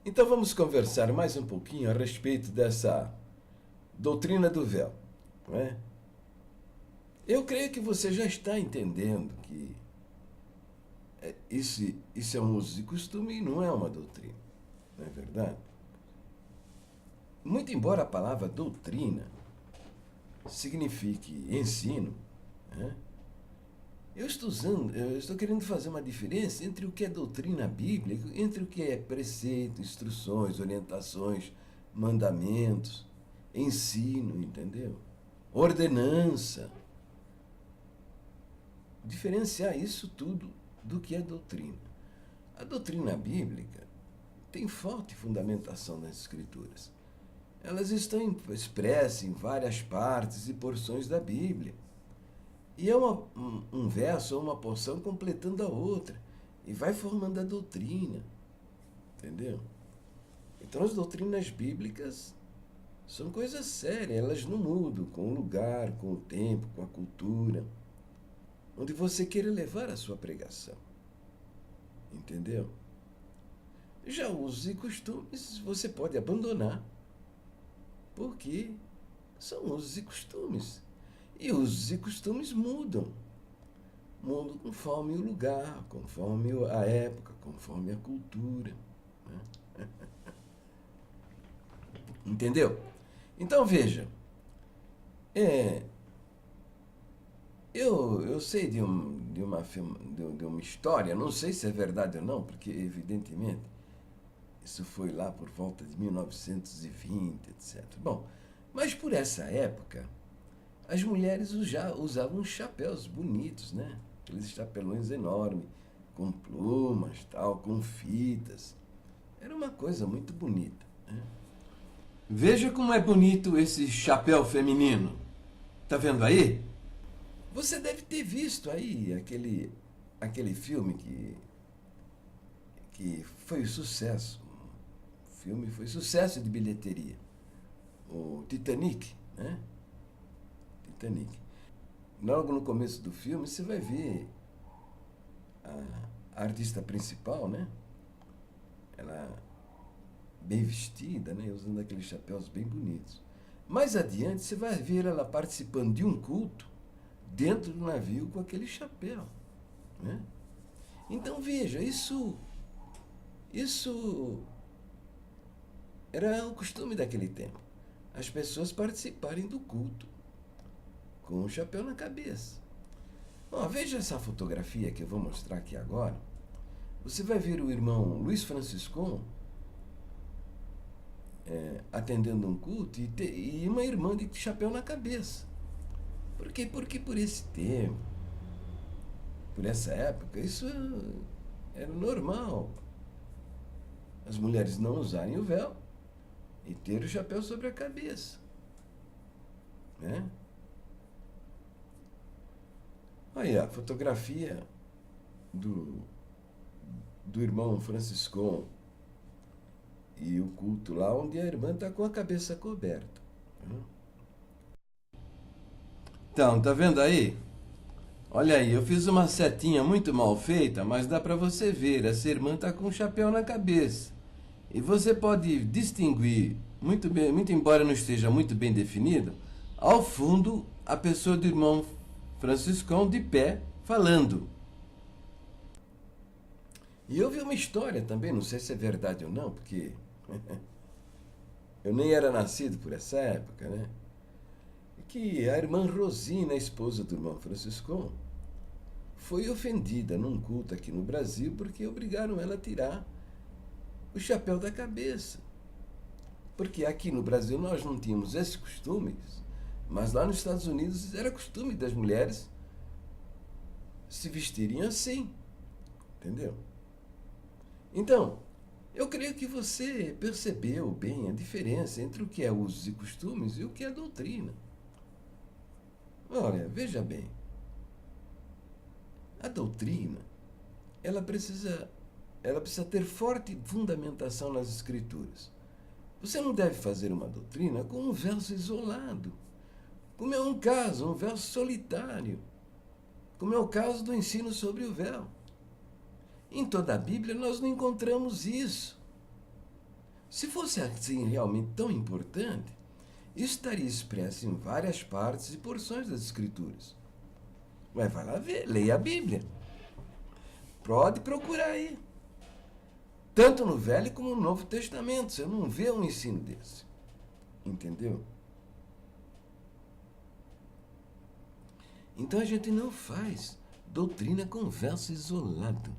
Então vamos conversar mais um pouquinho a respeito dessa doutrina do véu, não é? Eu creio que você já está entendendo que isso é um uso e costume e não é uma doutrina, não é verdade? Muito embora a palavra doutrina signifique ensino, né? Eu estou querendo fazer uma diferença entre o que é doutrina bíblica, entre o que é preceito, instruções, orientações, mandamentos, ensino, entendeu? Ordenança. Diferenciar isso tudo do que é doutrina. A doutrina bíblica tem forte fundamentação nas Escrituras. Elas estão expressas em várias partes e porções da Bíblia. E é um verso ou uma porção completando a outra. E vai formando a doutrina. Entendeu? Então as doutrinas bíblicas são coisas sérias. Elas não mudam com o lugar, com o tempo, com a cultura. Onde você queira levar a sua pregação. Entendeu? Já usos e costumes você pode abandonar. Porque são usos e costumes. E usos e costumes mudam. Mudam conforme o lugar, conforme a época, conforme a cultura. Né? Entendeu? Então veja, eu sei de uma história, não sei se é verdade ou não, porque evidentemente isso foi lá por volta de 1920, etc. Bom, mas por essa época as mulheres já usavam chapéus bonitos, né? Aqueles chapelões enormes, com plumas, tal, com fitas. Era uma coisa muito bonita. Né? Veja como é bonito esse chapéu feminino. Tá vendo aí? Você deve ter visto aí aquele filme que foi sucesso. O filme foi sucesso de bilheteria. O Titanic, né? Titanic. Logo no começo do filme você vai ver a artista principal, né? Ela bem vestida, né? Usando aqueles chapéus bem bonitos. Mais adiante você vai ver ela participando de um culto dentro do navio com aquele chapéu, né? Então veja, isso era o costume daquele tempo. As pessoas participarem do culto com o chapéu na cabeça. Ó, veja essa fotografia que eu vou mostrar aqui agora. Você vai ver o irmão Luiz Franciscon atendendo um culto e uma irmã de chapéu na cabeça. Por quê? Porque por esse tempo, por essa época, isso era normal. As mulheres não usarem o véu e ter o chapéu sobre a cabeça. Né? Aí a fotografia do irmão Franciscon e o culto lá onde a irmã está com a cabeça coberta. Então, tá vendo aí? Olha aí, eu fiz uma setinha muito mal feita, mas dá para você ver, essa irmã está com um chapéu na cabeça. E você pode distinguir, muito bem, muito embora não esteja muito bem definido, ao fundo a pessoa do irmão Franciscão de pé falando. E eu vi uma história também, não sei se é verdade ou não, porque eu nem era nascido por essa época, né? Que a irmã Rosina, a esposa do irmão Franciscão, foi ofendida num culto aqui no Brasil porque obrigaram ela a tirar o chapéu da cabeça. Porque aqui no Brasil nós não tínhamos esses costumes, mas lá nos Estados Unidos era costume das mulheres se vestirem assim. Entendeu? Então, eu creio que você percebeu bem a diferença entre o que é usos e costumes e o que é doutrina. Olha, veja bem. A doutrina, ela precisa ter forte fundamentação nas Escrituras. Você não deve fazer uma doutrina com um verso isolado, como é um caso, um verso solitário, como é o caso do ensino sobre o véu. Em toda a Bíblia nós não encontramos isso. Se fosse assim realmente tão importante, isso estaria expresso em várias partes e porções das Escrituras. Mas vai lá ver, leia a Bíblia. Pode procurar aí. Tanto no Velho como no Novo Testamento. Você não vê um ensino desse. Entendeu? Então a gente não faz doutrina com verso isolado,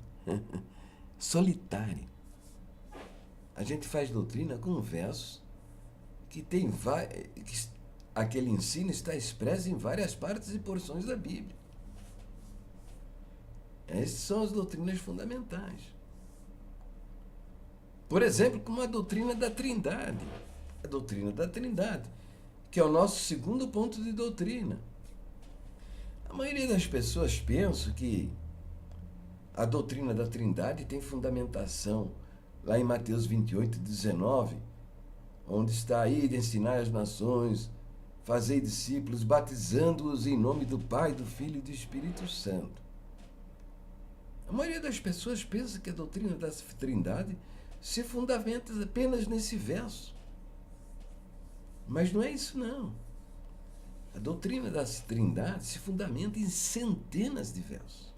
solitário. A gente faz doutrina com versos que tem que aquele ensino está expresso em várias partes e porções da Bíblia. Essas são as doutrinas fundamentais. Por exemplo, como a doutrina da Trindade. A doutrina da Trindade, que é o nosso segundo ponto de doutrina. A maioria das pessoas pensa que a doutrina da Trindade tem fundamentação lá em Mateus 28, 19, onde está aí de ensinar as nações, fazei discípulos, batizando-os em nome do Pai, do Filho e do Espírito Santo. A maioria das pessoas pensa que a doutrina da Trindade se fundamenta apenas nesse verso. Mas não é isso, não. A doutrina da Trindade se fundamenta em centenas de versos.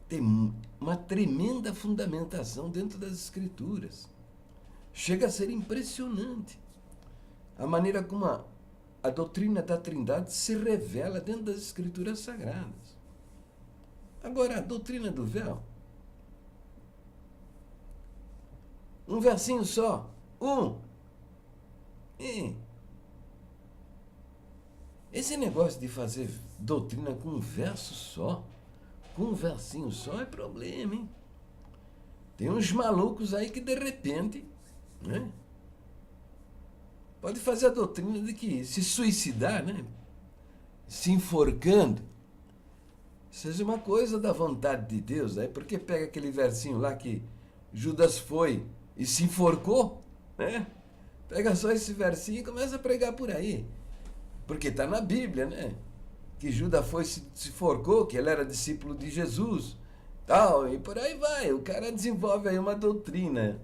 Tem uma tremenda fundamentação dentro das Escrituras. Chega a ser impressionante a maneira como a doutrina da Trindade se revela dentro das Escrituras Sagradas. Agora, a doutrina do véu, um versinho só, esse negócio de fazer doutrina com um verso só, com um versinho só, é problema, hein? Tem uns malucos aí que de repente, né, pode fazer a doutrina de que se suicidar, né, se enforcando, seja uma coisa da vontade de Deus, aí porque pega aquele versinho lá que Judas foi e se enforcou, né? Pega só esse versinho e começa a pregar por aí. Porque está na Bíblia, né? Que Judas foi se enforcou, que ele era discípulo de Jesus, tal, e por aí vai. O cara desenvolve aí uma doutrina,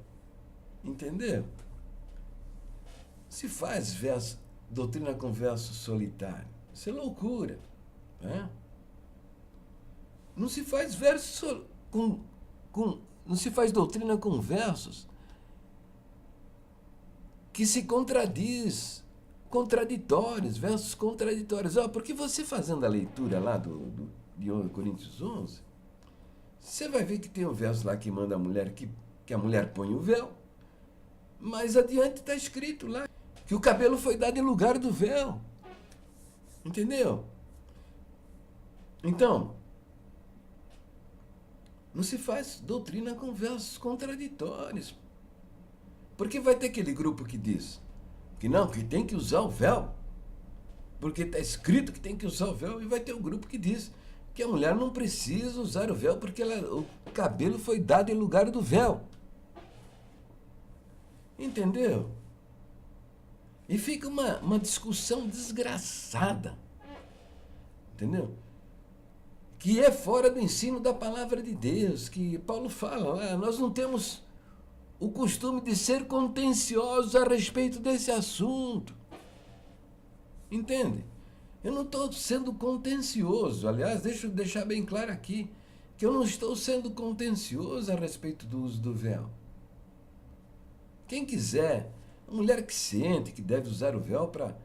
entendeu? Se faz doutrina com verso solitário, isso é loucura, né? Não se faz não se faz doutrina com versos que se contraditórios, versos contraditórios. Porque você fazendo a leitura lá de Coríntios 11, você vai ver que tem um verso lá que manda a mulher que a mulher põe o véu, mas adiante está escrito lá que o cabelo foi dado em lugar do véu. Entendeu? Então, não se faz doutrina com versos contraditórios. Porque vai ter aquele grupo que diz que não, que tem que usar o véu, porque está escrito que tem que usar o véu, e vai ter um grupo que diz que a mulher não precisa usar o véu porque o cabelo foi dado em lugar do véu. Entendeu? E fica uma discussão desgraçada. Entendeu? Que é fora do ensino da palavra de Deus, que Paulo fala, nós não temos o costume de ser contenciosos a respeito desse assunto. Entende? Eu não estou sendo contencioso. Aliás, deixa eu deixar bem claro aqui que eu não estou sendo contencioso a respeito do uso do véu. Quem quiser, a mulher que sente que deve usar o véu para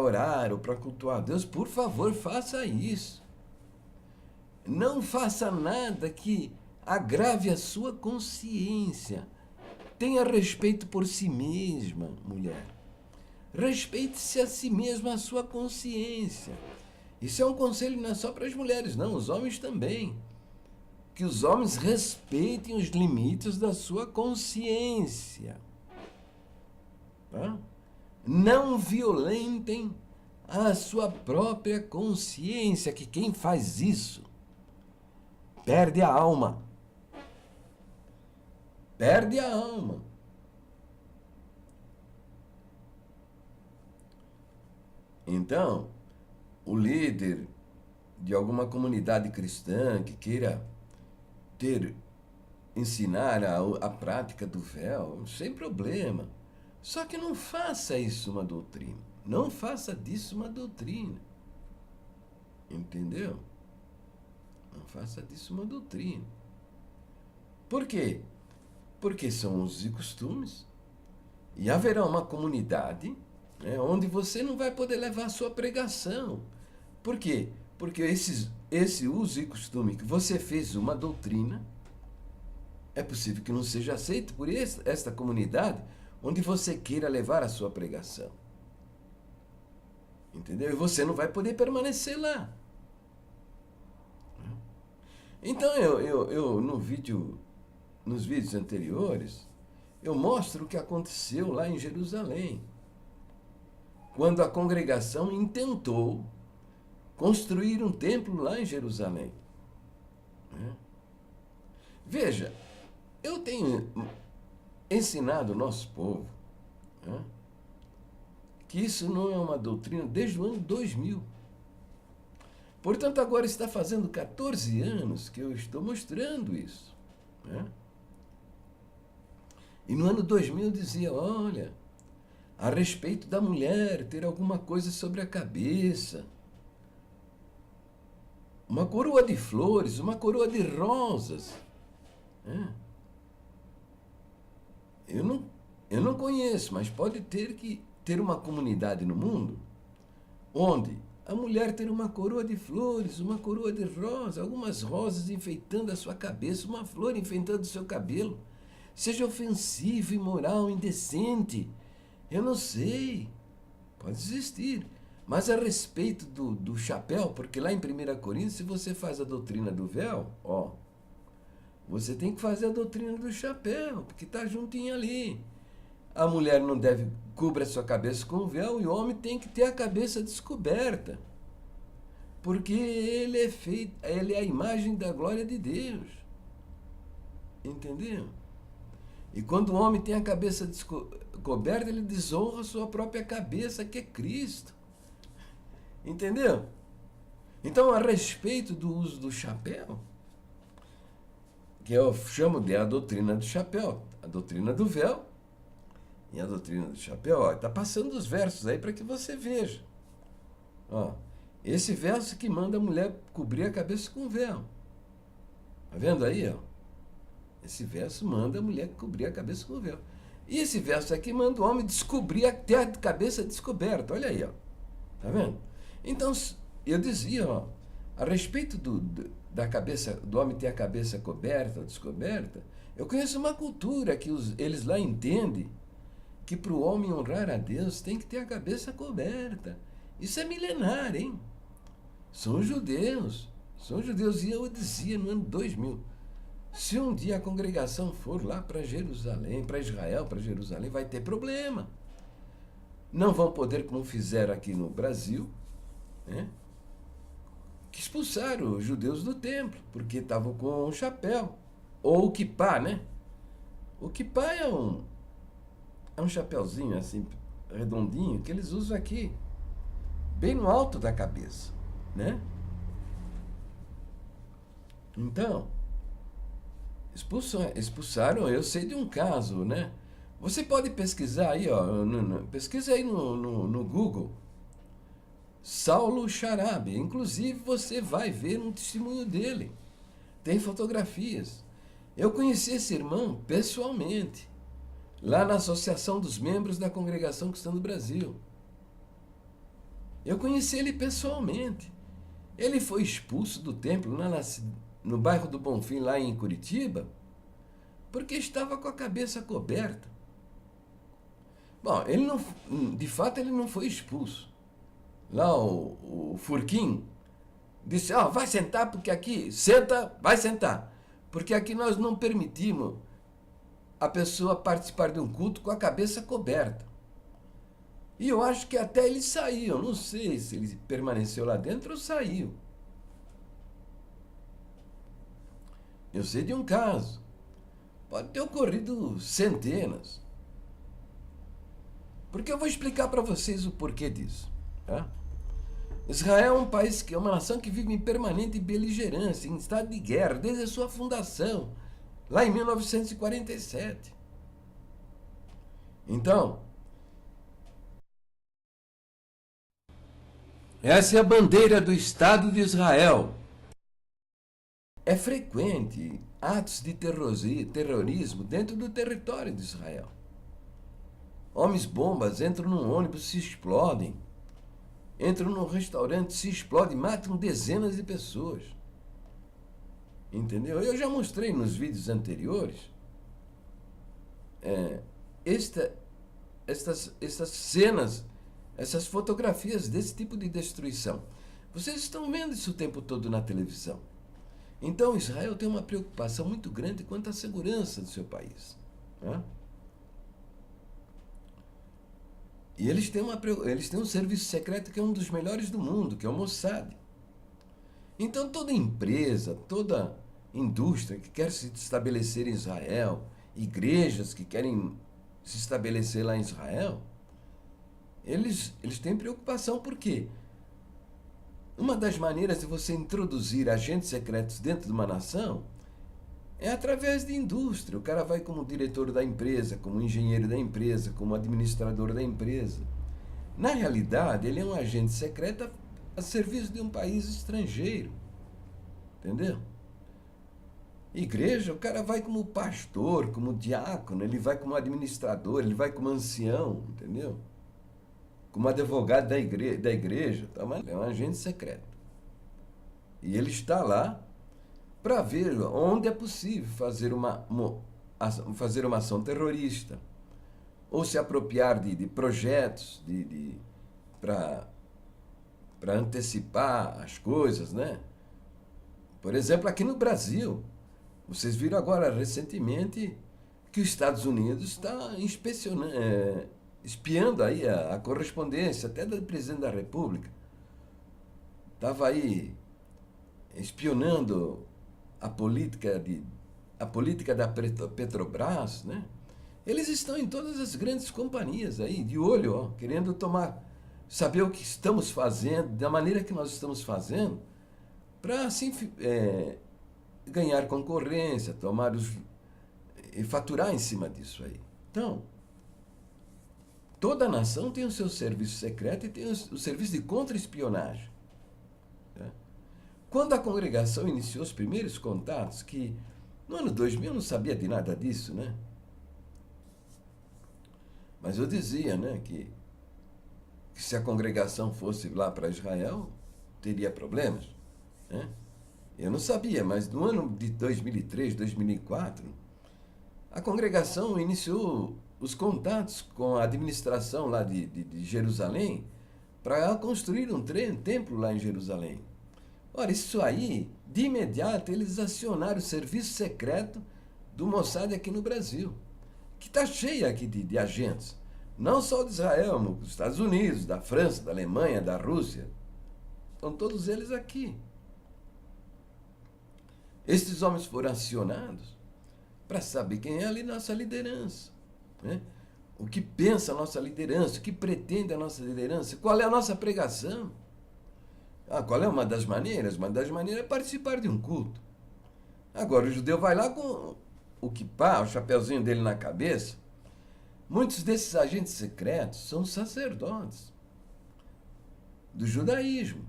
orar ou para cultuar a Deus, por favor, faça isso. Não faça nada que agrave a sua consciência. Tenha respeito por si mesma, mulher. Respeite-se a si mesma, a sua consciência. Isso é um conselho não é só para as mulheres, não, os homens também. Que os homens respeitem os limites da sua consciência. Tá? Não violentem a sua própria consciência, que quem faz isso perde a alma. Perde a alma. Então, o líder de alguma comunidade cristã que queira ter ensinar a prática do véu, sem problema. Só que não faça isso uma doutrina. Não faça disso uma doutrina. Entendeu? Não faça disso uma doutrina. Por quê? Porque são usos e costumes. E haverá uma comunidade, né, onde você não vai poder levar a sua pregação. Por quê? Porque esse uso e costume que você fez uma doutrina, é possível que não seja aceito por esta comunidade onde você queira levar a sua pregação. Entendeu? E você não vai poder permanecer lá. Então eu nos vídeos anteriores, eu mostro o que aconteceu lá em Jerusalém, quando a congregação intentou construir um templo lá em Jerusalém. Veja, eu tenho ensinado o nosso povo, que isso não é uma doutrina desde o ano 2000. Portanto, agora está fazendo 14 anos que eu estou mostrando isso. E no ano 2000 eu dizia, olha, a respeito da mulher ter alguma coisa sobre a cabeça, uma coroa de flores, uma coroa de rosas. Eu não conheço, mas pode ter uma comunidade no mundo onde a mulher ter uma coroa de flores, uma coroa de rosas, algumas rosas enfeitando a sua cabeça, uma flor enfeitando o seu cabelo, seja ofensivo, imoral, indecente. Eu não sei. Pode existir. Mas a respeito do chapéu, porque lá em 1 Coríntios, se você faz a doutrina do véu, você tem que fazer a doutrina do chapéu, porque está juntinho ali. A mulher não deve cobrir a sua cabeça com o véu e o homem tem que ter a cabeça descoberta. Porque ele é a imagem da glória de Deus. Entendeu? E quando o homem tem a cabeça descoberta, ele desonra a sua própria cabeça, que é Cristo. Entendeu? Então, a respeito do uso do chapéu, que eu chamo de a doutrina do chapéu, a doutrina do véu e a doutrina do chapéu. Está passando os versos aí para que você veja. Esse verso que manda a mulher cobrir a cabeça com véu. Está vendo aí? Esse verso manda a mulher cobrir a cabeça com véu. E esse verso aqui manda o homem ter a cabeça descoberta. Olha aí. Está vendo? Então, eu dizia, a respeito da cabeça, do homem ter a cabeça coberta ou descoberta, eu conheço uma cultura que eles lá entendem que para o homem honrar a Deus tem que ter a cabeça coberta. Isso é milenar, hein? São judeus. E eu dizia no ano 2000, se um dia a congregação for lá para Jerusalém, para Israel, para Jerusalém, vai ter problema. Não vão poder, como fizeram aqui no Brasil, que expulsaram os judeus do templo, porque estavam com um chapéu. Ou o kippá, né? O kippá é um chapéuzinho assim, redondinho, que eles usam aqui, bem no alto da cabeça, né? Então, expulsaram, eu sei de um caso, né? Você pode pesquisar aí, pesquisa aí no Google, Saulo Charabe. Inclusive, você vai ver um testemunho dele. Tem fotografias. Eu conheci esse irmão pessoalmente, lá na Associação dos Membros da Congregação Cristã do Brasil. Eu conheci ele pessoalmente. Ele foi expulso do templo no bairro do Bonfim, lá em Curitiba, porque estava com a cabeça coberta. Bom, de fato ele não foi expulso. Lá o Furquim disse, vai sentar, porque aqui, senta, vai sentar. Porque aqui nós não permitimos a pessoa participar de um culto com a cabeça coberta. E eu acho que até ele saiu, eu não sei se ele permaneceu lá dentro ou saiu. Eu sei de um caso, pode ter ocorrido centenas. Porque eu vou explicar para vocês o porquê disso. Tá? Israel é um país que é uma nação que vive em permanente beligerância, em estado de guerra, desde a sua fundação. lá em 1947. Então, essa é a bandeira do Estado de Israel. É frequente atos de terrorismo dentro do território de Israel. Homens-bombas entram num ônibus, se explodem. Entram num restaurante, se explodem, matam dezenas de pessoas. Entendeu? Eu já mostrei nos vídeos anteriores estas cenas, essas fotografias desse tipo de destruição. Vocês estão vendo isso o tempo todo na televisão. Então Israel tem uma preocupação muito grande quanto à segurança do seu país. Né? E eles têm um serviço secreto que é um dos melhores do mundo, que é o Mossad. Então toda empresa, toda indústria que quer se estabelecer em Israel, igrejas que querem se estabelecer lá em Israel, eles têm preocupação. Por quê? Uma das maneiras de você introduzir agentes secretos dentro de uma nação é através de indústria. O cara vai como diretor da empresa, como engenheiro da empresa, como administrador da empresa. Na realidade, ele é um agente secreto a serviço de um país estrangeiro. Entendeu? Igreja, o cara vai como pastor, como diácono, ele vai como administrador, ele vai como ancião, entendeu? Como advogado da igreja, tá? Mas é um agente secreto. E ele está lá para ver onde é possível fazer uma ação terrorista, ou se apropriar de projetos para antecipar as coisas, né? Por exemplo, aqui no Brasil, vocês viram agora recentemente que os Estados Unidos está espiando aí a correspondência até do presidente da República. Estava aí espionando a política da Petrobras, né? Eles estão em todas as grandes companhias aí, de olho, ó, querendo saber o que estamos fazendo, da maneira que nós estamos fazendo, para assim ganhar concorrência, e faturar em cima disso aí. Então, toda nação tem o seu serviço secreto e tem o serviço de contra-espionagem. Né? Quando a congregação iniciou os primeiros contatos, que no ano 2000 eu não sabia de nada disso, né? Mas eu dizia, né, que se a congregação fosse lá para Israel, teria problemas, né? Eu não sabia, mas no ano de 2003, 2004, a congregação iniciou os contatos com a administração lá de Jerusalém para construir um templo lá em Jerusalém. Ora, isso aí, de imediato, eles acionaram o serviço secreto do Mossad aqui no Brasil, que está cheio aqui de agentes. Não só de Israel, mas dos Estados Unidos, da França, da Alemanha, da Rússia. Estão todos eles aqui. Estes homens foram acionados para saber quem é ali nossa liderança, né? O que pensa a nossa liderança, o que pretende a nossa liderança, qual é a nossa pregação. Qual é uma das maneiras? Uma das maneiras é participar de um culto. Agora, o judeu vai lá com o kippá, o chapeuzinho dele na cabeça. Muitos desses agentes secretos são sacerdotes do judaísmo.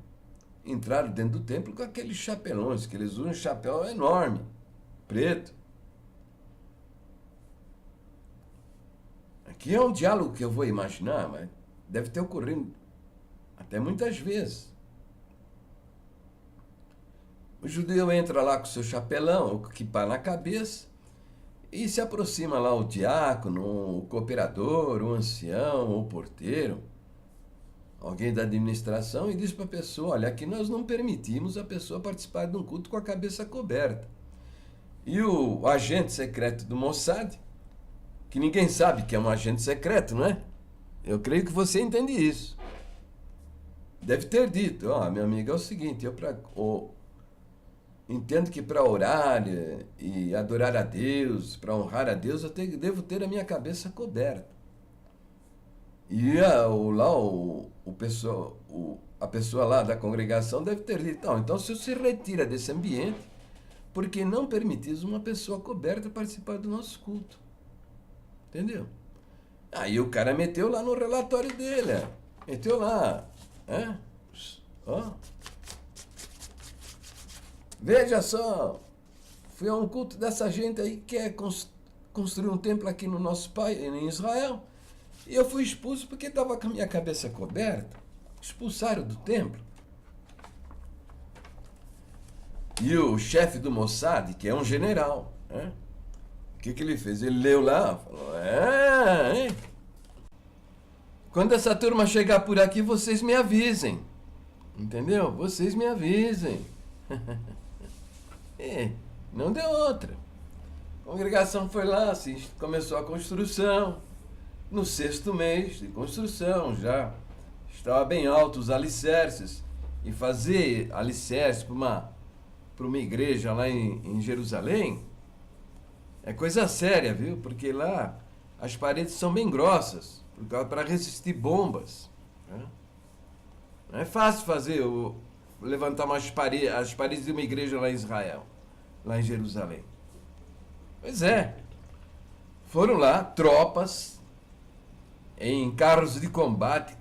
Entraram dentro do templo com aqueles chapelões, que eles usam um chapéu enorme, preto. Aqui é um diálogo que eu vou imaginar, mas deve ter ocorrido até muitas vezes. O judeu entra lá com seu chapelão, o kippá na cabeça, e se aproxima lá o diácono, o cooperador, o ancião, o porteiro, alguém da administração, e diz para a pessoa: olha, aqui nós não permitimos a pessoa participar de um culto com a cabeça coberta. E o agente secreto do Mossad, que ninguém sabe que é um agente secreto, não é? Eu creio que você entende isso. Deve ter dito: meu amigo, é o seguinte, entendo que para orar e adorar a Deus, para honrar a Deus, devo ter a minha cabeça coberta. E a pessoa lá da congregação deve ter dito: então se você retira desse ambiente, porque não permitis uma pessoa coberta participar do nosso culto. Entendeu? Aí o cara meteu lá no relatório dele, meteu lá, ó. Veja só, fui a um culto dessa gente aí que quer construir um templo aqui no nosso país, em Israel, e eu fui expulso porque estava com a minha cabeça coberta. Expulsaram do templo. E o chefe do Mossad, que é um general, o que ele fez? Ele leu lá, falou, quando essa turma chegar por aqui, vocês me avisem. Entendeu? Vocês me avisem. Não deu outra. A congregação foi lá, assim, começou a construção. No 6º mês de construção já estava bem alto os alicerces. E fazer alicerce para uma igreja lá em Jerusalém é coisa séria, viu? Porque lá as paredes são bem grossas para resistir bombas. Não é fácil levantar as paredes de uma igreja lá em Israel, lá em Jerusalém. Pois é. Foram lá tropas em carros de combate,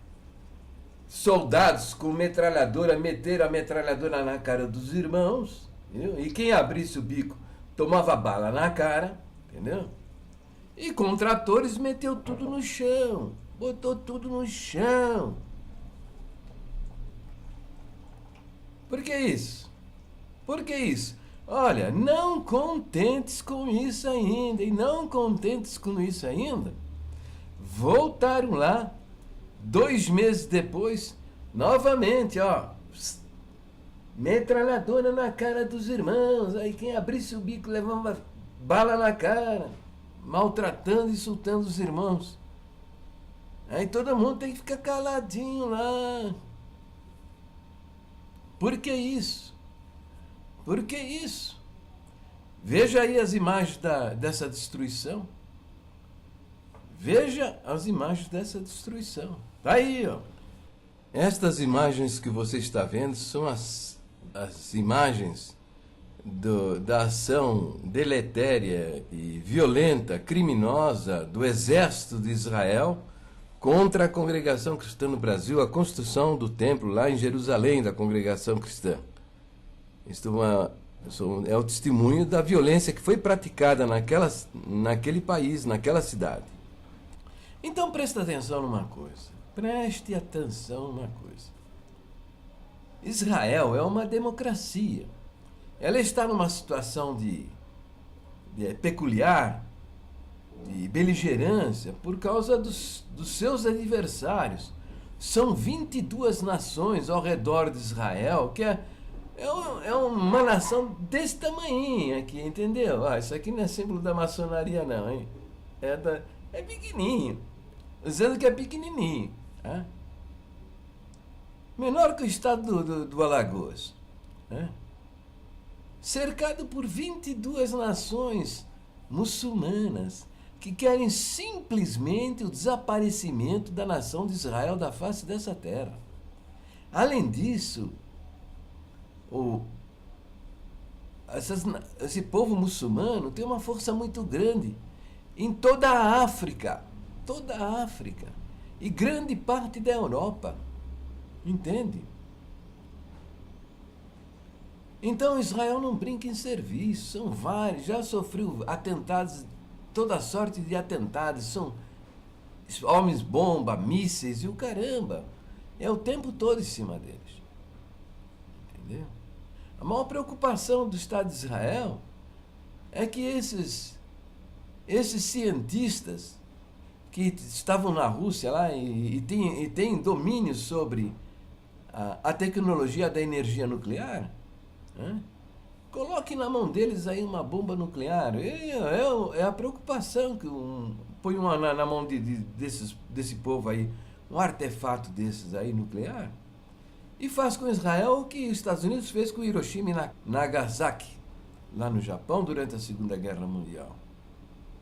soldados com metralhadora, meteram a metralhadora na cara dos irmãos, entendeu? E quem abrisse o bico tomava bala na cara, entendeu? E com tratores meteu tudo no chão, botou tudo no chão. Por que isso? Por que isso? Olha, não contentes com isso ainda, voltaram lá, 2 meses depois, novamente, metralhadora na cara dos irmãos, aí quem abrisse o bico levava bala na cara, maltratando e insultando os irmãos. Aí todo mundo tem que ficar caladinho lá. Por que isso? Por que isso? Veja aí as imagens dessa destruição. Veja as imagens dessa destruição. Tá aí, ó. Estas imagens que você está vendo são as imagens da ação deletéria e violenta, criminosa do exército de Israel contra a congregação cristã no Brasil, a construção do templo lá em Jerusalém da congregação cristã. Isto é o testemunho da violência que foi praticada naquele país, naquela cidade. Então preste atenção numa coisa. Preste atenção numa coisa. Israel é uma democracia. Ela está numa situação de peculiar, de beligerância, por causa dos seus adversários. São 22 nações ao redor de Israel, que é uma nação desse tamanhinho aqui, entendeu? Isso aqui não é símbolo da maçonaria não, hein? É pequenininho. Dizendo que é pequenininho. Menor que o estado do Alagoas. Cercado por 22 nações muçulmanas que querem simplesmente o desaparecimento da nação de Israel da face dessa terra. Além disso, esse povo muçulmano tem uma força muito grande em toda a África, e grande parte da Europa, entende? Então Israel não brinca em serviço, são vários, já sofreu atentados, toda sorte de atentados, são homens-bomba, mísseis e o caramba, é o tempo todo em cima deles, entendeu? A maior preocupação do Estado de Israel é que esses cientistas que estavam na Rússia lá e têm domínio sobre a tecnologia da energia nuclear, coloque na mão deles aí uma bomba nuclear. É a preocupação que põe na mão desse povo aí, um artefato desses aí nuclear, e faz com Israel o que os Estados Unidos fez com Hiroshima e Nagasaki, lá no Japão, durante a Segunda Guerra Mundial.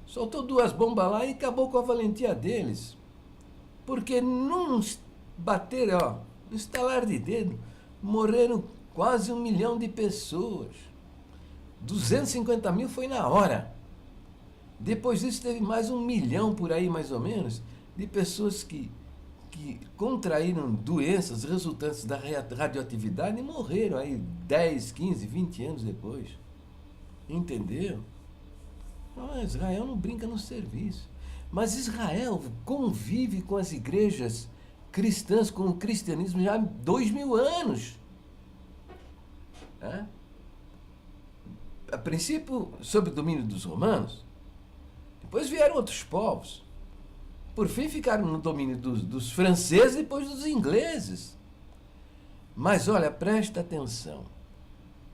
Soltou 2 bombas lá e acabou com a valentia deles. Porque num bater, no estalar de dedo, morreram quase 1 milhão de pessoas. 250 mil foi na hora. Depois disso teve mais 1 milhão por aí, mais ou menos, de pessoas que contraíram doenças resultantes da radioatividade e morreram aí 10, 15, 20 anos depois. Entendeu? Israel não brinca no serviço. Mas Israel convive com as igrejas cristãs, com o cristianismo já há 2000 anos. A princípio, sob o domínio dos romanos, depois vieram outros povos. Por fim, ficaram no domínio dos franceses e depois dos ingleses. Mas olha, presta atenção.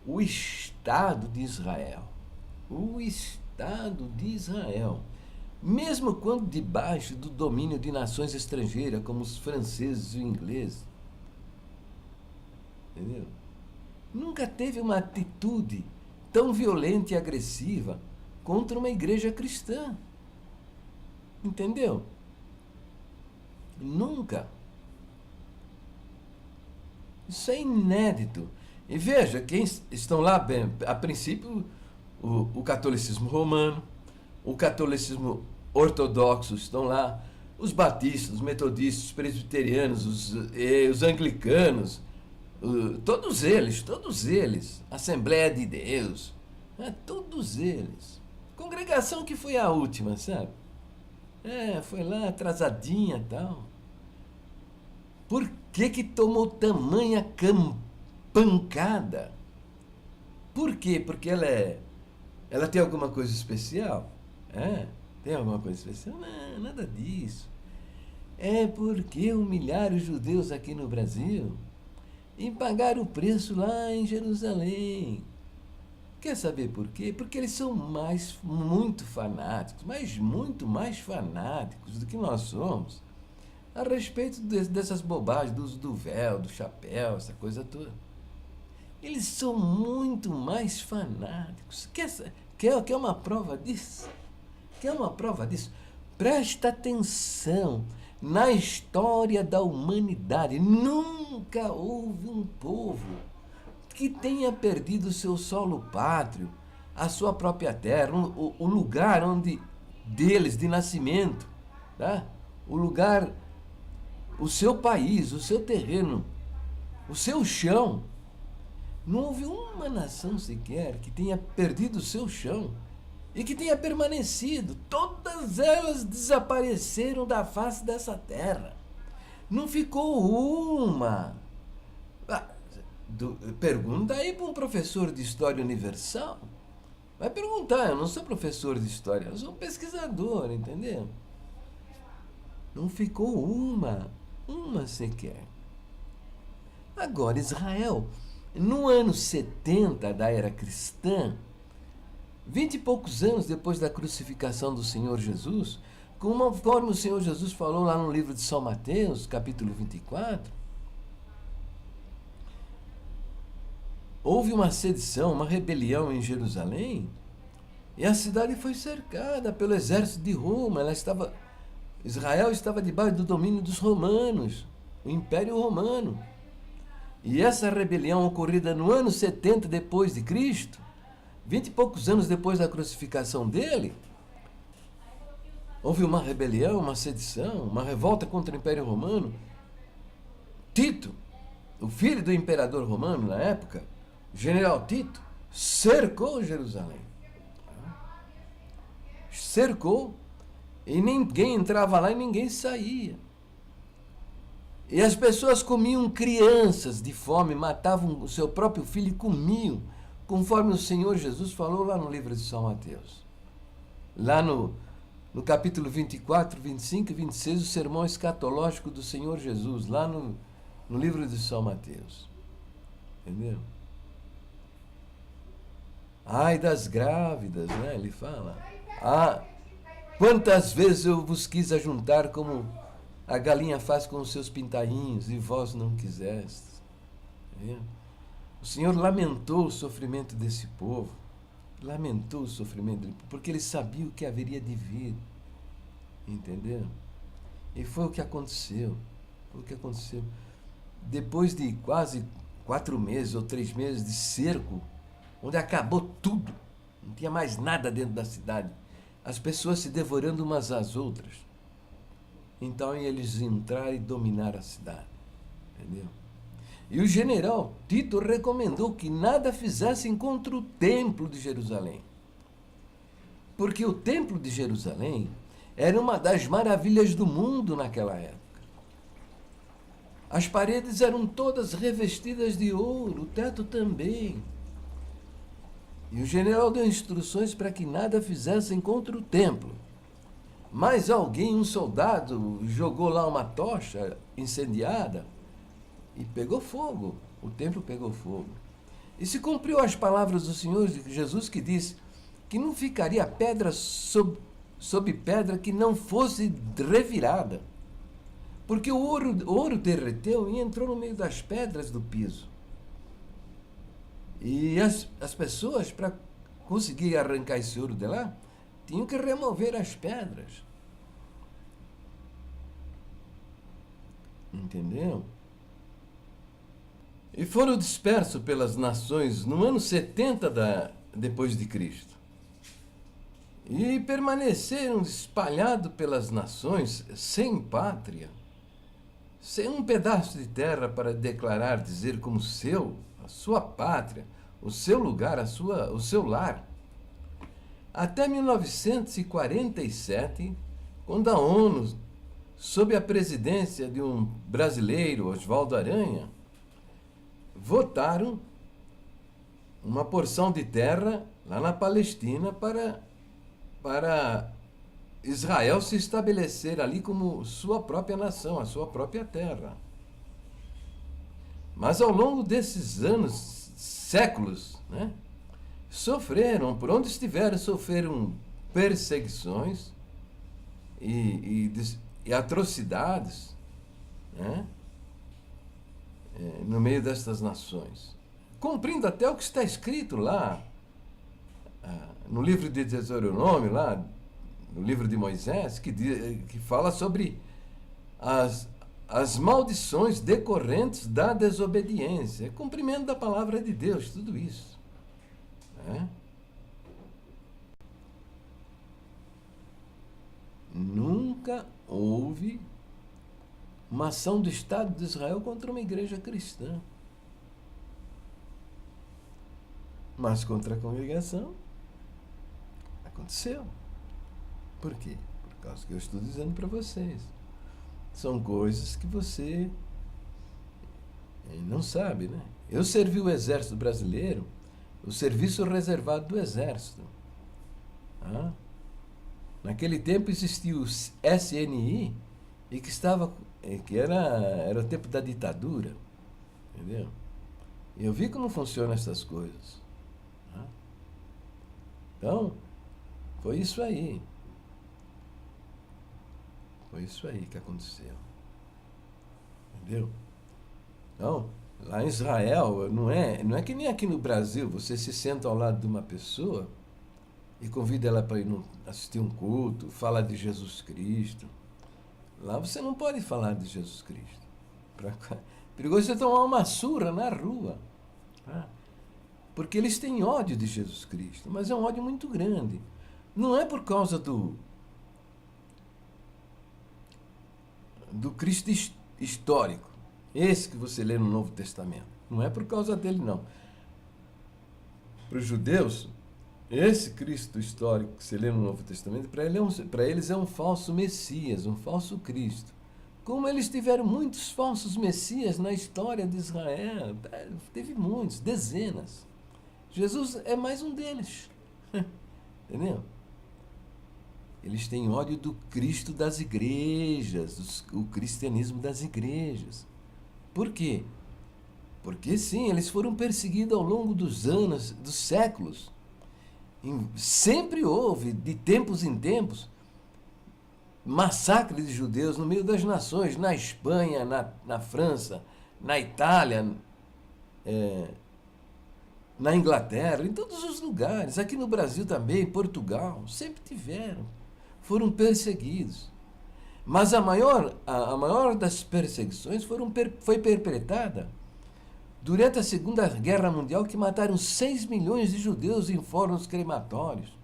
O Estado de Israel, mesmo quando debaixo do domínio de nações estrangeiras, como os franceses e os ingleses, entendeu? Nunca teve uma atitude tão violenta e agressiva contra uma igreja cristã. Entendeu? Nunca. Isso é inédito. E veja, quem estão lá, bem, a princípio, o catolicismo romano, o catolicismo ortodoxo estão lá, os batistas, os metodistas, os presbiterianos, os anglicanos, todos eles, Assembleia de Deus, todos eles. Congregação que foi a última, sabe? Foi lá atrasadinha e tal. Por que tomou tamanha pancada? Por quê? Porque ela tem alguma coisa especial? Tem alguma coisa especial? Não, nada disso. É porque humilharam os judeus aqui no Brasil e pagaram o preço lá em Jerusalém. Quer saber por quê? Porque eles são muito fanáticos, mas muito mais fanáticos do que nós somos, a respeito dessas bobagens, do uso do véu, do chapéu, essa coisa toda. Eles são muito mais fanáticos. Quer uma prova disso? Quer uma prova disso? Presta atenção. Na história da humanidade, nunca houve um povo que tenha perdido o seu solo pátrio, a sua própria terra, o lugar deles de nascimento, tá? O lugar, o seu país, o seu terreno, o seu chão. Não houve uma nação sequer que tenha perdido o seu chão e que tenha permanecido. Todas elas desapareceram da face dessa terra. Não ficou uma. Pergunta aí para um professor de História Universal. Vai perguntar, eu não sou professor de História, eu sou um pesquisador, entendeu? Não ficou uma sequer. Agora, Israel, no ano 70 da era cristã, 20 e poucos anos depois da crucificação do Senhor Jesus, conforme o Senhor Jesus falou lá no livro de São Mateus, capítulo 24, houve uma sedição, uma rebelião em Jerusalém, e a cidade foi cercada pelo exército de Roma. Israel estava debaixo do domínio dos romanos, o Império Romano. E essa rebelião ocorrida no ano 70 depois de Cristo, 20 e poucos anos depois da crucificação dele, houve uma rebelião, uma sedição, uma revolta contra o Império Romano. Tito, o filho do imperador romano na época, General Tito, cercou Jerusalém. Cercou, e ninguém entrava lá e ninguém saía. E as pessoas comiam crianças de fome, matavam o seu próprio filho e comiam, conforme o Senhor Jesus falou lá no livro de São Mateus. Lá no capítulo 24, 25 e 26, o sermão escatológico do Senhor Jesus, lá no livro de São Mateus. Entendeu? Ai das grávidas, né? Ele fala. Quantas vezes eu vos quis ajuntar como a galinha faz com os seus pintainhos e vós não quisestes. Entendeu? O Senhor lamentou o sofrimento desse povo. Lamentou o sofrimento, porque ele sabia o que haveria de vir. Entendeu? E foi o que aconteceu. Foi o que aconteceu. Depois de quase 4 meses ou 3 meses de cerco onde acabou tudo. Não tinha mais nada dentro da cidade. As pessoas se devorando umas às outras. Então eles entraram e dominaram a cidade. Entendeu? E o general Tito recomendou que nada fizessem contra o templo de Jerusalém. Porque o templo de Jerusalém era uma das maravilhas do mundo naquela época. As paredes eram todas revestidas de ouro, o teto também. E o general deu instruções para que nada fizessem contra o templo. Mas alguém, um soldado, jogou lá uma tocha incendiada e pegou fogo. O templo pegou fogo. E se cumpriu as palavras do Senhor Jesus, que disse que não ficaria pedra sob pedra que não fosse revirada. Porque o ouro derreteu e entrou no meio das pedras do piso. E as pessoas, para conseguir arrancar esse ouro de lá, tinham que remover as pedras. Entendeu? E foram dispersos pelas nações no ano 70 depois de Cristo. E permaneceram espalhados pelas nações sem pátria, sem um pedaço de terra para declarar, dizer como seu, a sua pátria, o seu lugar, o seu lar. Até 1947, quando a ONU, sob a presidência de um brasileiro, Oswaldo Aranha, votaram uma porção de terra lá na Palestina para Israel se estabelecer ali como sua própria nação, a sua própria terra. Mas ao longo desses anos, séculos, né, sofreram, por onde estiveram, sofreram perseguições e atrocidades, né, no meio destas nações. Cumprindo até o que está escrito lá, no livro de Deuteronômio, lá, no livro de Moisés, que fala sobre as maldições decorrentes da desobediência, cumprimento da palavra de Deus, tudo isso. Né? Nunca houve uma ação do Estado de Israel contra uma igreja cristã. Mas contra a congregação, aconteceu. Por quê? Por causa que eu estou dizendo para vocês. São coisas que você não sabe, né? Eu servi o Exército Brasileiro, o serviço reservado do Exército. Ah? Naquele tempo existia o SNI, e que era o tempo da ditadura. Entendeu? E eu vi como funcionam essas coisas. Ah? Então, foi isso aí. Foi isso aí que aconteceu. Entendeu? Então, lá em Israel, não é que nem aqui no Brasil, você se senta ao lado de uma pessoa e convida ela para ir assistir um culto, fala de Jesus Cristo. Lá você não pode falar de Jesus Cristo. Perigoso você tomar uma surra na rua. Tá? Porque eles têm ódio de Jesus Cristo, mas é um ódio muito grande. Não é por causa do Cristo histórico, esse que você lê no Novo Testamento. Não é por causa dele, não. Para os judeus, esse Cristo histórico que você lê no Novo Testamento, para eles é um falso Messias, um falso Cristo. Como eles tiveram muitos falsos Messias na história de Israel, teve muitos, dezenas. Jesus é mais um deles. Entendeu? Eles têm ódio do Cristo das igrejas, o cristianismo das igrejas. Por quê? Porque sim, eles foram perseguidos ao longo dos anos, dos séculos. Sempre houve, de tempos em tempos, massacre de judeus no meio das nações, na Espanha, na França, na Itália, na Inglaterra, em todos os lugares, aqui no Brasil também, Portugal, sempre tiveram, foram perseguidos. Mas a maior das perseguições foi perpetrada durante a Segunda Guerra Mundial, que mataram 6 milhões de judeus em fornos crematórios.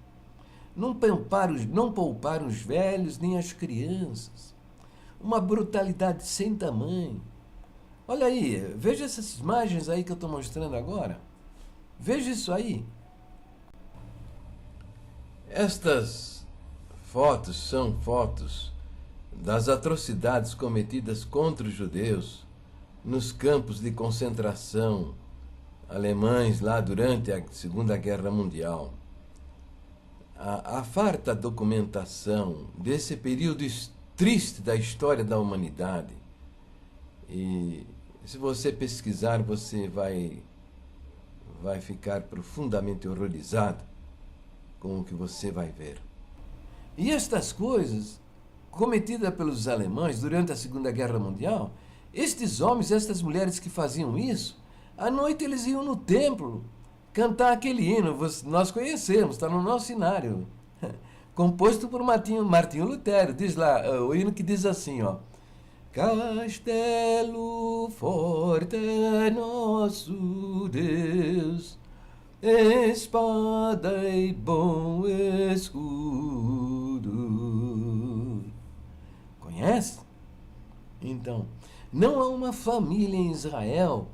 Não pouparam os velhos nem as crianças. Uma brutalidade sem tamanho. Olha aí, veja essas imagens aí que eu estou mostrando agora. Veja isso aí. Estas fotos são fotos das atrocidades cometidas contra os judeus nos campos de concentração alemães lá durante a Segunda Guerra Mundial. A farta documentação desse período triste da história da humanidade, e se você pesquisar, você vai ficar profundamente horrorizado com o que você vai ver. E estas coisas cometidas pelos alemães durante a Segunda Guerra Mundial, estes homens, estas mulheres que faziam isso, à noite eles iam no templo cantar aquele hino, nós conhecemos, está no nosso cenário, composto por Martinho Lutero. Diz lá, o hino que diz assim, ó: Castelo forte é nosso Deus, espada e bom escudo. Conhece? Então, não há uma família em Israel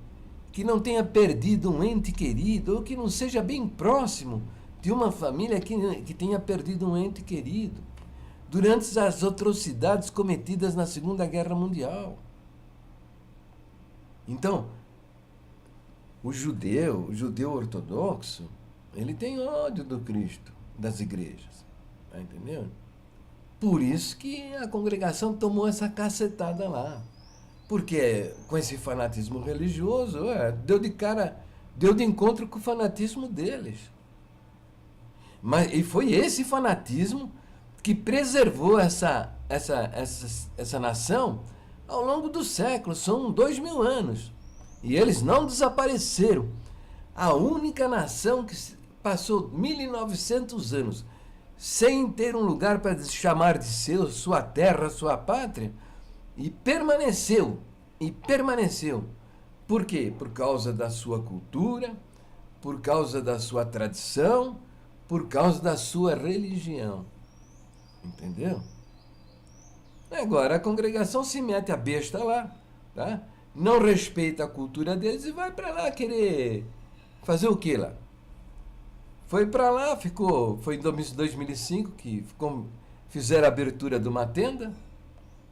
que não tenha perdido um ente querido, ou que não seja bem próximo de uma família que tenha perdido um ente querido durante as atrocidades cometidas na Segunda Guerra Mundial. Então, o judeu ortodoxo, ele tem ódio do Cristo, das igrejas. Tá entendendo? Por isso que a congregação tomou essa cacetada lá. Porque com esse fanatismo religioso, deu de encontro com o fanatismo deles. E foi esse fanatismo que preservou essa nação ao longo dos séculos. São 2000 anos. E eles não desapareceram. A única nação que passou 1900 anos sem ter um lugar para chamar de seu, sua terra, sua pátria, e permaneceu. Por quê? Por causa da sua cultura, por causa da sua tradição, por causa da sua religião. Entendeu? Agora a congregação se mete a besta lá, tá? Não respeita a cultura deles e vai para lá querer fazer o que lá? Foi para lá, foi em 2005 que fizeram a abertura de uma tenda.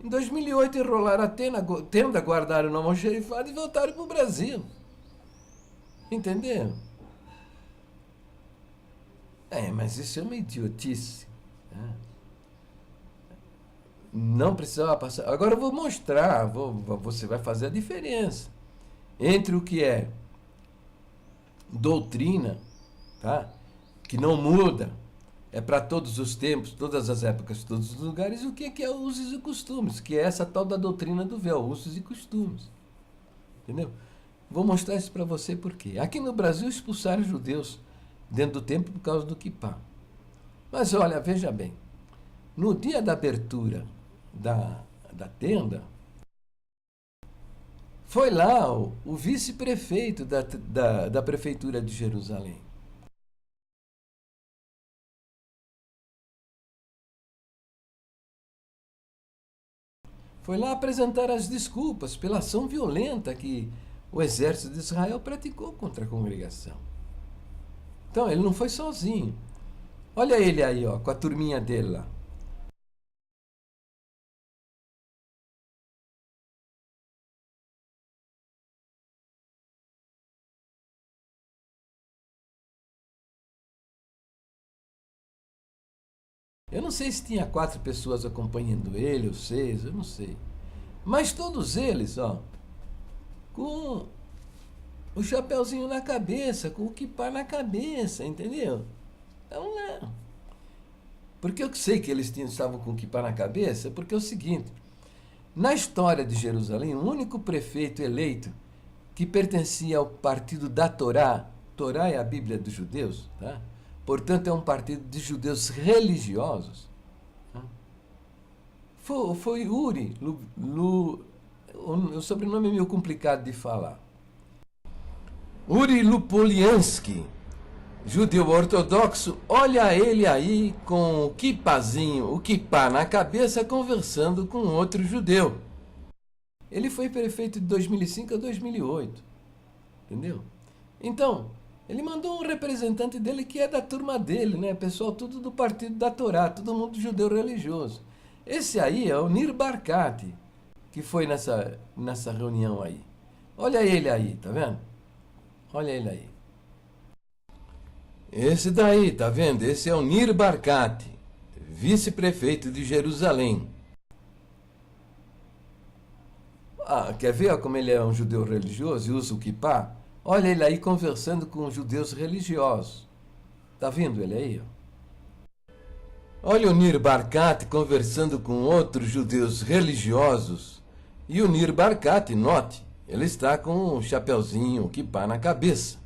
Em 2008 enrolaram a tenda, guardaram no almoxerifado e voltaram para o Brasil. Entendeu? Mas isso é uma idiotice. Né? Não precisava passar. Agora eu vou mostrar, você vai fazer a diferença entre o que é doutrina, tá? Que não muda, é para todos os tempos, todas as épocas, todos os lugares, e o que é usos e costumes, que é essa tal da doutrina do véu, usos e costumes. Entendeu? Vou mostrar isso para você por quê. Aqui no Brasil expulsaram os judeus dentro do templo por causa do quipá. Mas olha, veja bem, no dia da abertura da tenda, foi lá o vice-prefeito da prefeitura de Jerusalém. Foi lá apresentar as desculpas pela ação violenta que o exército de Israel praticou contra a congregação. Então, ele não foi sozinho. Olha ele aí, ó, com a turminha dele lá. Eu não sei se tinha 4 pessoas acompanhando ele, ou 6, eu não sei. Mas todos eles, ó, com o chapéuzinho na cabeça, com o quipá na cabeça, entendeu? Então, não. Porque eu sei que eles estavam com o quipá na cabeça, porque é o seguinte, na história de Jerusalém, o único prefeito eleito que pertencia ao partido da Torá, Torá é a Bíblia dos judeus, tá? Portanto, é um partido de judeus religiosos. Foi Uri, o sobrenome é meio complicado de falar. Uri Lupoliansky, judeu ortodoxo, olha ele aí com o kippazinho, o kippá na cabeça, conversando com outro judeu. Ele foi prefeito de 2005 a 2008, entendeu? Então, ele mandou um representante dele que é da turma dele, né? Pessoal tudo do partido da Torá, todo mundo judeu religioso. Esse aí é o Nir Barkat, que foi nessa reunião aí. Olha ele aí, tá vendo? Olha ele aí. Esse daí, tá vendo? Esse é o Nir Barkat, vice-prefeito de Jerusalém. Ah, quer ver como ele é um judeu religioso e usa o kippá? Olha ele aí conversando com judeus religiosos. Tá vendo ele aí? Olha o Nir Barkat conversando com outros judeus religiosos. E o Nir Barkat, note, ele está com um chapeuzinho, o kippá na cabeça.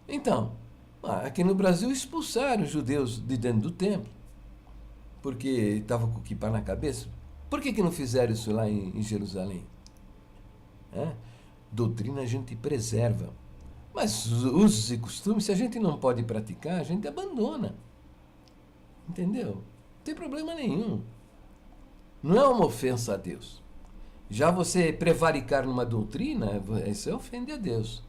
Então, aqui no Brasil expulsaram os judeus de dentro do templo, porque estavam com o kippá na cabeça. Por que não fizeram isso lá em Jerusalém? Doutrina a gente preserva, mas usos e costumes, se a gente não pode praticar, a gente abandona. Entendeu? Não tem problema nenhum. Não é uma ofensa a Deus. Já você prevaricar numa doutrina, isso ofende a Deus.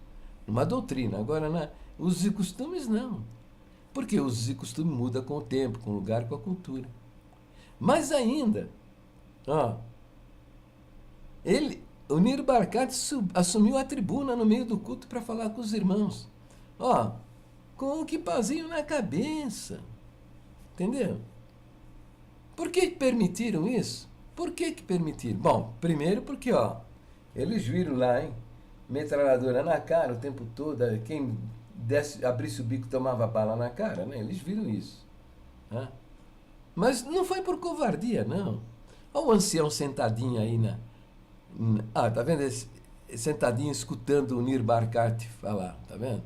Numa doutrina. Agora, usos e costumes, não. Porque usos e costumes mudam com o tempo, com o lugar, com a cultura. Mas ainda, o Nir Barkat assumiu a tribuna no meio do culto para falar com os irmãos. Com o kippazinho na cabeça. Entendeu? Por que permitiram isso? Por que permitiram? Bom, primeiro porque, eles viram lá, hein? Metralhadora na cara o tempo todo. Quem abrisse o bico tomava bala na cara, né? Eles viram isso. Mas não foi por covardia, não. Olha o ancião sentadinho aí tá vendo? Sentadinho escutando o Nir Barkat falar, tá vendo?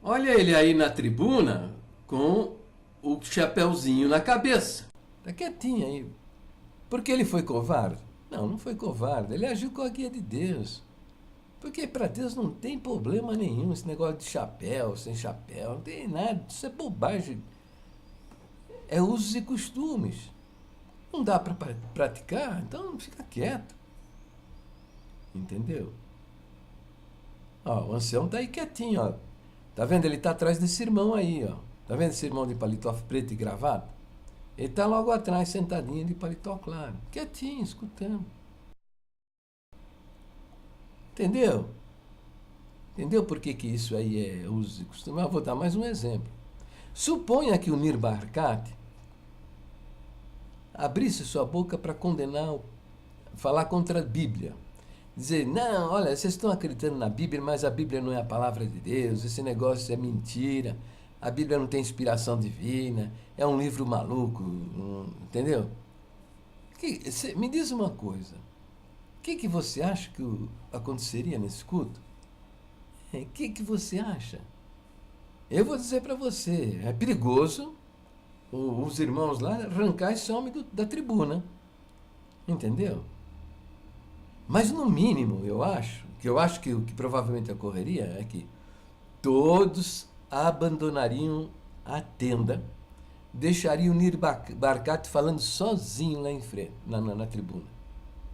Olha ele aí na tribuna com o chapeuzinho na cabeça. Tá quietinho aí. Porque ele foi covarde? Não, não foi covarde. Ele agiu com a guia de Deus. Porque para Deus não tem problema nenhum esse negócio de chapéu, sem chapéu, não tem nada. Isso é bobagem. É usos e costumes. Não dá para praticar, então fica quieto. Entendeu? O ancião tá aí quietinho, Tá vendo? Ele tá atrás desse irmão aí, Tá vendo esse irmão de paletó preto e gravata? Ele tá logo atrás, sentadinho de paletó claro. Quietinho, escutando. Entendeu? Entendeu por que isso aí é uso e costume? Eu vou dar mais um exemplo. Suponha que o Nir Barkat abrisse sua boca para condenar, falar contra a Bíblia. Dizer, não, olha, vocês estão acreditando na Bíblia, mas a Bíblia não é a palavra de Deus, esse negócio é mentira, a Bíblia não tem inspiração divina, é um livro maluco, entendeu? Me diz uma coisa, o que você acha que aconteceria nesse culto? O que você acha? Eu vou dizer para você, é perigoso os irmãos lá arrancar esse homem da tribuna, entendeu? Mas no mínimo, eu acho que o que provavelmente ocorreria é que todos abandonariam a tenda, deixariam o Nir Barkat falando sozinho lá em frente, na tribuna.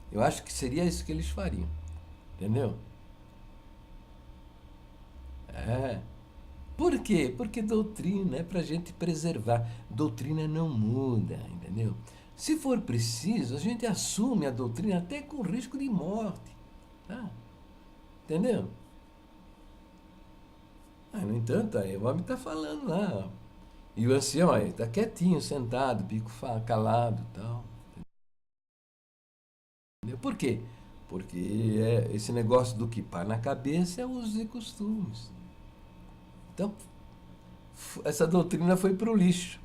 Eu acho que seria isso que eles fariam. Entendeu? Por quê? Porque doutrina é para a gente preservar. Doutrina não muda, entendeu? Se for preciso, a gente assume a doutrina até com risco de morte. Tá? Entendeu? No entanto, aí o homem está falando lá. E o ancião aí está quietinho, sentado, bico calado e tal. Entendeu? Por quê? Porque esse negócio do kippá na cabeça é usos e costumes. Então, essa doutrina foi para o lixo.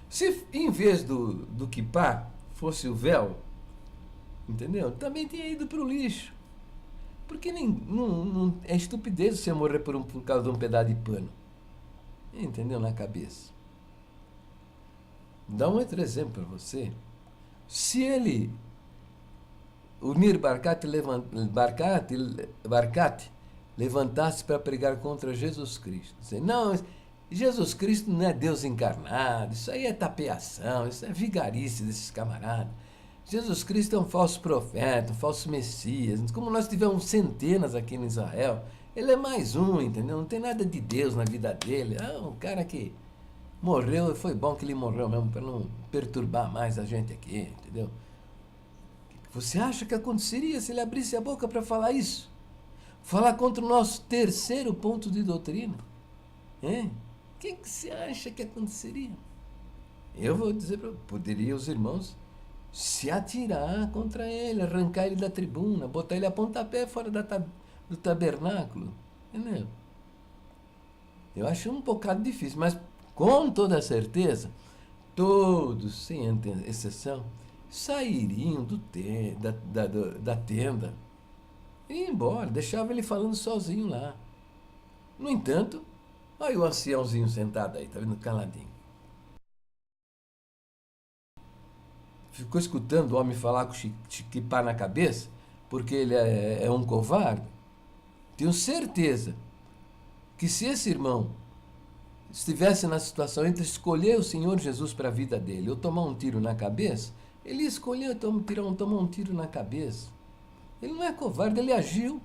Se em vez do kippá fosse o véu, entendeu? Também tinha ido para o lixo. Porque não é estupidez você morrer por causa de um pedaço de pano. Entendeu? Na cabeça. Dá um outro exemplo para você. Se o Nir Barkat levantasse para pregar contra Jesus Cristo. Dizer, não, Jesus Cristo não é Deus encarnado, isso aí é tapeação, isso é vigarice desses camaradas. Jesus Cristo é um falso profeta, um falso Messias. Como nós tivemos centenas aqui em Israel, ele é mais um, entendeu? Não tem nada de Deus na vida dele. É um cara que morreu, e foi bom que ele morreu mesmo, para não perturbar mais a gente aqui, entendeu? Você acha que aconteceria se ele abrisse a boca para falar isso? Falar contra o nosso terceiro ponto de doutrina? Hein? O que você acha que aconteceria? Eu vou dizer para poderia os irmãos se atirar contra ele, arrancar ele da tribuna, botar ele a pontapé fora do tabernáculo. Entendeu? Eu acho um bocado difícil, mas com toda certeza, todos, sem exceção, sairiam da tenda e iam embora, deixava ele falando sozinho lá. No entanto, olha o anciãozinho sentado aí, tá vendo, caladinho. Ficou escutando o homem falar com chiquipá na cabeça, porque ele é um covarde. Tenho certeza que se esse irmão estivesse na situação entre escolher o Senhor Jesus para a vida dele ou tomar um tiro na cabeça, ele ia escolher tomar um tiro na cabeça. Ele não é covarde, ele agiu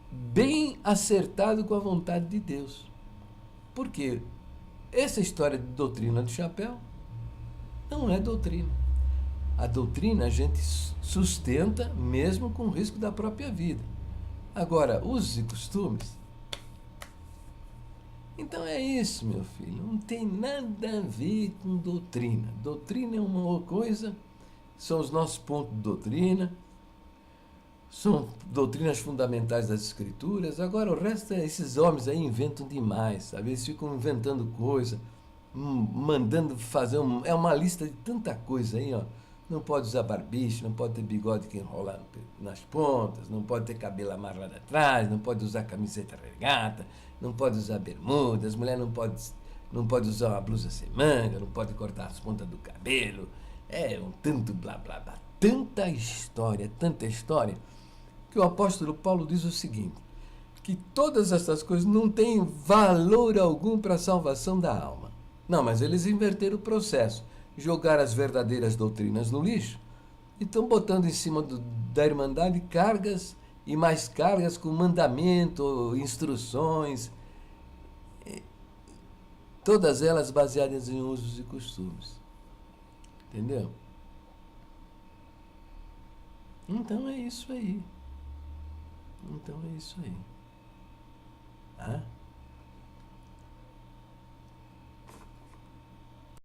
bem acertado com a vontade de Deus. Por quê? Essa história de doutrina do chapéu não é doutrina. A doutrina a gente sustenta mesmo com o risco da própria vida. Agora, usos e costumes. Então é isso, meu filho. Não tem nada a ver com doutrina. Doutrina é uma coisa, são os nossos pontos de doutrina, são doutrinas fundamentais das escrituras. Agora o resto, esses homens aí inventam demais, sabe? Eles ficam inventando coisa, mandando fazer é uma lista de tanta coisa aí, ó. Não pode usar barbiche, não pode ter bigode que enrola nas pontas, não pode ter cabelo amarrado atrás, não pode usar camiseta regata, não pode usar bermuda, as mulheres não pode usar uma blusa sem manga, não pode cortar as pontas do cabelo. É um tanto blá blá blá. Tanta história, que o apóstolo Paulo diz o seguinte, que todas essas coisas não têm valor algum para a salvação da alma. Não, mas eles inverteram o processo. Jogaram as verdadeiras doutrinas no lixo e estão botando em cima da Irmandade cargas e mais cargas com mandamento, instruções, todas elas baseadas em usos e costumes. Entendeu? Então é isso aí. Tá?